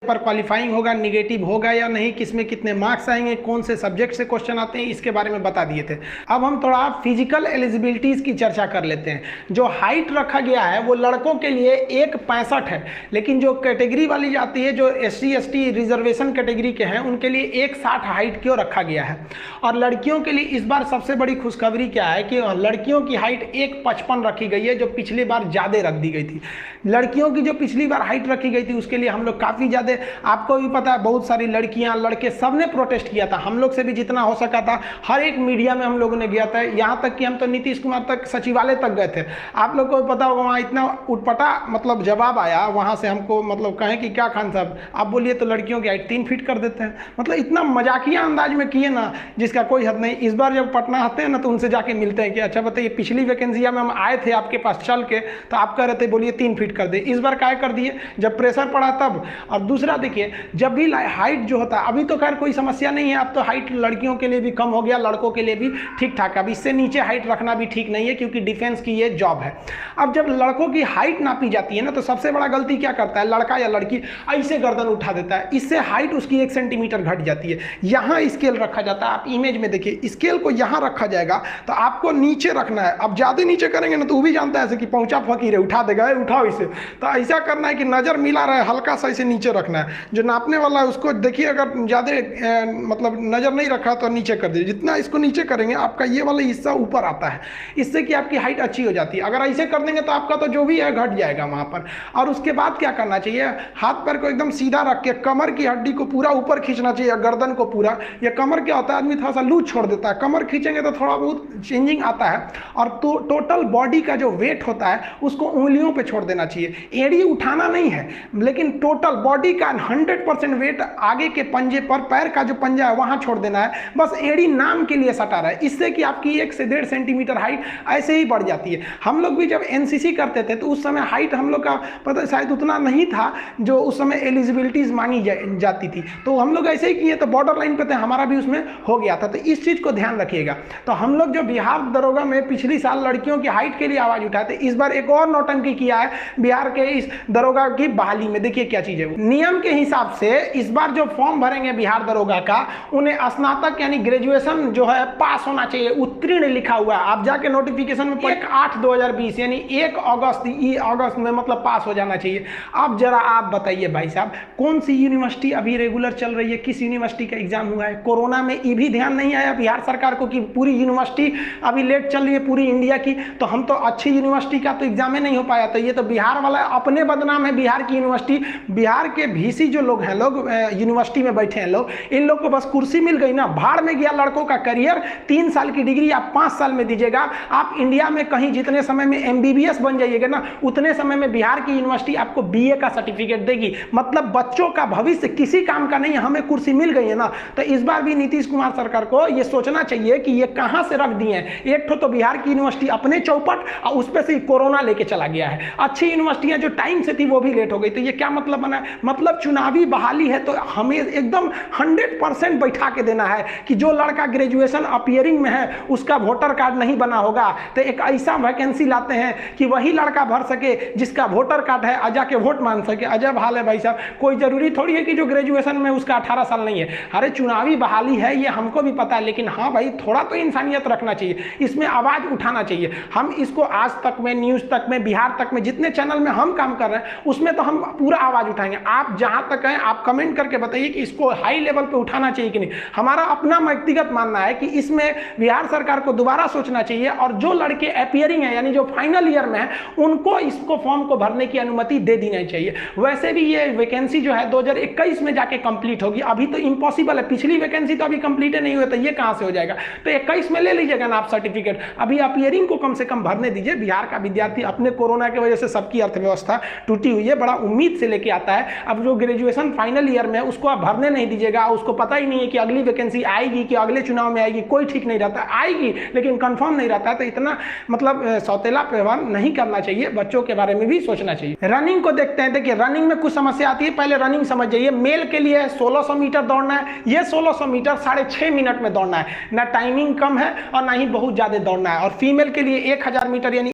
पर क्वालिफाइंग होगा, निगेटिव होगा या नहीं, किसमें कितने मार्क्स आएंगे, कौन से सब्जेक्ट से क्वेश्चन आते हैं, इसके बारे में बता दिए थे। अब हम थोड़ा फिजिकल एलिजिबिलिटीज़ की चर्चा कर लेते हैं। जो हाइट रखा गया है वो लड़कों के लिए 1.65 है, लेकिन जो कैटेगरी वाली जाती है, जो SC ST रिजर्वेशन कैटेगरी के हैं, उनके लिए 1.60 हाइट क्यों रखा गया है। और लड़कियों के लिए इस बार सबसे बड़ी खुशखबरी क्या है कि लड़कियों की हाइट 1.55 रखी गई है, जो पिछली बार ज़्यादा रख दी गई थी। लड़कियों की जो पिछली बार हाइट रखी गई थी उसके लिए हम लोग काफ़ी ज़्यादा, आपको भी पता है, बहुत सारी लड़कियां लड़के सब ने प्रोटेस्ट किया था। हम लोग से भी जितना हो सका था हर एक मीडिया में हम लोगों ने गया था, यहाँ तक कि हम तो नीतीश कुमार तक सचिवालय तक गए थे। आप लोग को पता होगा वहाँ इतना उटपटा मतलब जवाब आया वहाँ से हमको, मतलब कहें कि क्या खान साहब आप बोलिए तो लड़कियों की हाइट 3 फीट कर देते हैं। मतलब इतना मजाकिया अंदाज में किए ना जिसका कोई हद नहीं। इस बार जब पटना आते हैं ना तो उनसे जाके मिलते हैं कि अच्छा बताइए पिछली वैकेंसिया में हम आए थे आपके पास चल के तो आप कह रहे थे बोलिए 3 फीट कर दे, इस बार क्या कर दिए जब प्रेशर पड़ा तब। और दूसरा देखिए, जब भी हाइट जो होता है, अभी तो खैर कोई समस्या नहीं है, अब तो हाइट लड़कियों के लिए भी कम हो गया, लड़कों के लिए भी ठीक ठाक है। अब इससे नीचे हाइट रखना भी ठीक नहीं है क्योंकि डिफेंस की ये जॉब है। अब जब लड़कों की हाइट नापी जाती है ना तो सबसे बड़ा गलती क्या करता है लड़का या लड़की, ऐसे गर्दन उठा देता है, इससे हाइट उसकी 1 सेंटीमीटर घट जाती है। यहाँ स्केल रखा जाता है, आप इमेज में देखिए, स्केल को यहाँ रखा जाएगा तो आपको नीचे रखना है। अब ज़्यादा नीचे करेंगे ना तो वो भी जानता है ऐसे कि पहुँचा फकीर है, उठा देगा, उठाओ इसे। तो ऐसा करना है कि नज़र मिला रहे, हल्का सा इसे नीचे रखना है। जो नापने वाला है उसको देखिए, अगर ज़्यादा मतलब नज़र नहीं रखा तो नीचे कर दीजिए। जितना इसको नीचे करेंगे आपका ये वाला हिस्सा ऊपर आता है, इससे कि आपकी हाइट अच्छी हो जाती है। अगर ऐसे कर देंगे तो आपका तो जो भी है घट जाएगा वहाँ पर। और उसके बाद क्या करना चाहिए, हाथ पैर को एकदम सीधा रख के कमर की हड्डी को पूरा ऊपर खींचना चाहिए, गर्दन को पूरा। या कमर क्या होता है, आदमी थोड़ा सा लूज छोड़ देता है, कमर खींचेंगे तो थोड़ा बहुत चेंजिंग आता है। और तो टोटल बॉडी का जो वेट होता है उसको उंगलियों पे छोड़ देना चाहिए। एड़ी उठाना नहीं है, लेकिन टोटल बॉडी का 100% वेट आगे के पंजे पर, पैर का जो पंजा है वहां छोड़ देना है। बस एड़ी नाम के लिए सटा रहा है, इससे कि आपकी 1 से 1.5 सेंटीमीटर हाइट ऐसे ही बढ़ जाती है। हम लोग भी जब NCC करते थे तो उस समय हाइट हम लोग का पता शायद उतना नहीं था जो उस समय एलिजिबिलिटीज मांगी जाती थी, तो हम लोग ऐसे ही किए तो बॉर्डर लाइन पे थे, हमारा भी उसमें हो गया था। तो इस चीज को ध्यान रखिएगा। तो हम लोग जो बिहार दरोगा में पिछली साल लड़कियों की हाइट के लिए आवाज उठाए थे, इस बार एक और नौटंकी किया है बिहार के इस दरोगा की बहाली में। देखिए क्या चीज है, नियम के हिसाब से इस बार जो फॉर्म भरेंगे बिहार दरोगा का, उन्हें स्नातक यानी ग्रेजुएशन जो है पास होना चाहिए, उत्तीर्ण लिखा हुआ है। आप जाके नोटिफिकेशन में 1/8/2020 यानी 1 अगस्त में मतलब पास हो जाना चाहिए। अब जरा आप बताइए भाई साहब, कौन सी यूनिवर्सिटी अभी रेगुलर चल रही है, किस यूनिवर्सिटी का एग्जाम हुआ है। कोरोना में ये भी ध्यान नहीं आया बिहार सरकार को कि पूरी यूनिवर्सिटी अभी लेट चल रही है पूरी इंडिया की, तो हम तो अच्छी यूनिवर्सिटी का तो एग्जाम ही नहीं हो पाया। तो ये तो बिहार वाला अपने बदनाम है। बिहार की यूनिवर्सिटी, बिहार के VC जो लोग हैं, लोग यूनिवर्सिटी में बैठे हैं लोग, इन लोग को बस कुर्सी मिल गई ना, भाड़ में गया लड़कों का करियर। 3 साल की डिग्री आप 5 साल में दीजिएगा। आप इंडिया में कहीं जितने समय में MBBS बन जाइएगा ना, उतने समय में बिहार की यूनिवर्सिटी आपको BA का सर्टिफिकेट देगी। मतलब बच्चों का भविष्य किसी काम का नहीं, हमें कुर्सी मिल गई है ना। तो इस बार भी नीतीश कुमार सरकार को ये सोचना चाहिए कि ये कहां से रख दिए हैं। एक तो बिहार की यूनिवर्सिटी अपने चौपट, और उस पर से कोरोना लेके चला गया है। अच्छी यूनिवर्सिटियां जो टाइम से थी वो भी लेट हो गई। तो ये क्या मतलब बना, मतलब चुनावी बहाली है तो हमें एकदम 100% बैठा के देना है कि जो लड़का ग्रेजुएशन अपीयरिंग में है उसका वोटर कार्ड नहीं बना होगा, तो एक ऐसा वैकेंसी लाते हैं कि वही लड़का भर सके जिसका वोटर कार्ड है, आ जाके वोट मांग सके। अजब हाल है भाई साहब। कोई जरूरी थोड़ी है कि जो ग्रेजुएशन में उसका 18 साल नहीं है। अरे चुनावी बहाली है ये हमको भी पता है, लेकिन हाँ भाई थोड़ा तो इंसानियत रखना चाहिए, इसमें आवाज उठाना चाहिए। हम इसको आज तक में, न्यूज तक में, बिहार तक में, जितने चैनल में हम काम कर रहे हैं उसमें तो हम पूरा आवाज उठाएंगे। आप जहां तक हैं आप कमेंट करके बताइए कि इसको हाई लेवल पे उठाना चाहिए कि नहीं। हमारा अपना व्यक्तिगत मानना है कि इसमें बिहार सरकार को दोबारा सोचना चाहिए, और जो लड़के अपीयरिंग है यानी जो फाइनल ईयर में है उनको इसको फॉर्म को भरने की अनुमति दे देनी चाहिए। वैसे भी ये वैकेंसी जो है 2021 में जाके कंप्लीट होगी, अभी तो इम्पॉसिबल है। पिछली वैकेंसी तो अभी कंप्लीट नहीं हुई, तो ये कहां से हो जाएगा। तो 21 में ले लीजिएगा ना आप सर्टिफिकेट, अभी अपीयरिंग को कम से कम भरने दीजिए। बिहार का विद्यार्थी अपने कोरोना की वजह से सबकी अर्थव्यवस्था टूटी हुई है, बड़ा उम्मीद से लेके आता है। अब जो ग्रेजुएशन फाइनल ईयर में उसको आप भरने नहीं दीजिएगा, उसको पता ही नहीं है कि अगली वैकेंसी आएगी कि अगले चुनाव में आएगी, कोई ठीक नहीं रहता। आएगी लेकिन कंफर्म नहीं रहता। तो इतना मतलब सौतेला व्यवहार नहीं करना चाहिए, बच्चों के बारे में भी सोचना चाहिए। रनिंग को देखते हैं। देखिए रनिंग में कुछ समस्या आती है, पहले रनिंग समझ जाइए। मेल के लिए 1600 मीटर दौड़ना है, ये 1600 मीटर 6.5 मिनट में दौड़ना है, ना टाइमिंग कम है और ना ही बहुत ज्यादा दौड़ना है। और फीमेल के लिए 1000 मीटर यानी